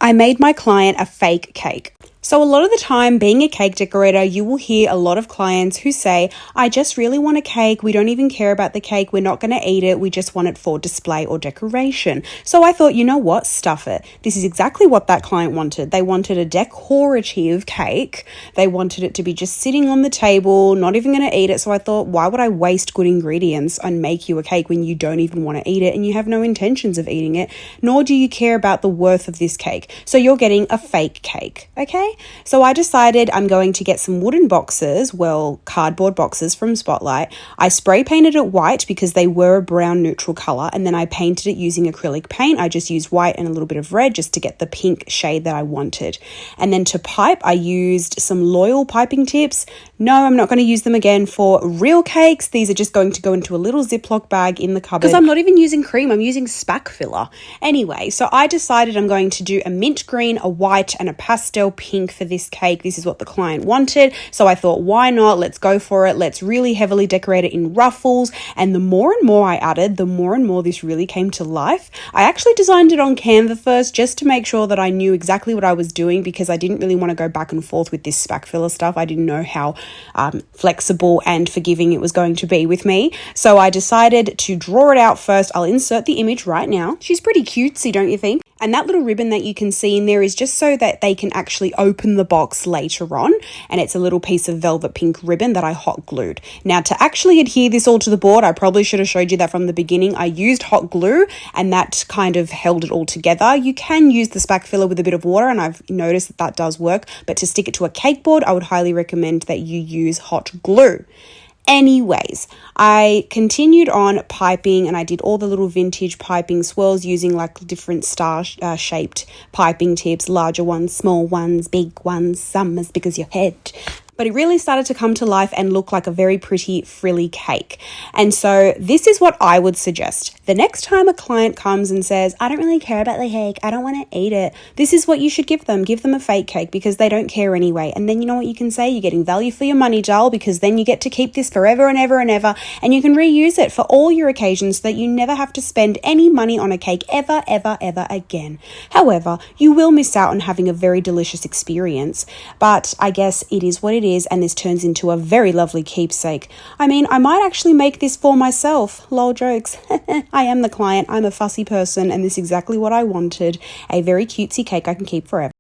I made my client a fake cake. So a lot of the time, being a cake decorator, you will hear a lot of clients who say, I just really want a cake. We don't even care about the cake. We're not going to eat it. We just want it for display or decoration. So I thought, you know what? Stuff it. This is exactly what that client wanted. They wanted a decorative cake. They wanted it to be just sitting on the table, not even going to eat it. So I thought, why would I waste good ingredients and make you a cake when you don't even want to eat it and you have no intentions of eating it, nor do you care about the worth of this cake? So you're getting a fake cake, okay? So I decided I'm going to get some wooden boxes, cardboard boxes from Spotlight. I spray painted it white because they were a brown neutral color, and then I painted it using acrylic paint. I just used white and a little bit of red just to get the pink shade that I wanted. And then to pipe, I used some Loyal piping tips. No, I'm not going to use them again for real cakes. These are just going to go into a little Ziploc bag in the cupboard. Because I'm not even using cream, I'm using spack filler. Anyway, so I decided I'm going to do a mint green, a white, and a pastel pink for this cake. This is what the client wanted. So I thought, why not? Let's go for it. Let's really heavily decorate it in ruffles. And the more and more I added, the more and more this really came to life. I actually designed it on Canva first just to make sure that I knew exactly what I was doing, because I didn't really want to go back and forth with this spack filler stuff. I didn't know how flexible and forgiving it was going to be with me. So I decided to draw it out first. I'll insert the image right now. She's pretty cutesy, don't you think? And that little ribbon that you can see in there is just so that they can actually open the box later on. And it's a little piece of velvet pink ribbon that I hot glued. Now, to actually adhere this all to the board, I probably should have showed you that from the beginning. I used hot glue and that kind of held it all together. You can use the spack filler with a bit of water, and I've noticed that that does work. But to stick it to a cake board, I would highly recommend that you use hot glue. Anyways, I continued on piping, and I did all the little vintage piping swirls using like different star shaped piping tips, larger ones, small ones, big ones, some as big as your head. But it really started to come to life and look like a very pretty frilly cake. And so this is what I would suggest. The next time a client comes and says, I don't really care about the cake, I don't want to eat it, this is what you should give them. Give them a fake cake, because they don't care anyway. And then you know what you can say? You're getting value for your money, doll, because then you get to keep this forever and ever and ever, and you can reuse it for all your occasions so that you never have to spend any money on a cake ever, ever, ever again. However, you will miss out on having a very delicious experience, but I guess it is what it is, and this turns into a very lovely keepsake. I mean, I might actually make this for myself. Lol jokes. I am the client. I'm a fussy person, and this is exactly what I wanted. A very cutesy cake I can keep forever.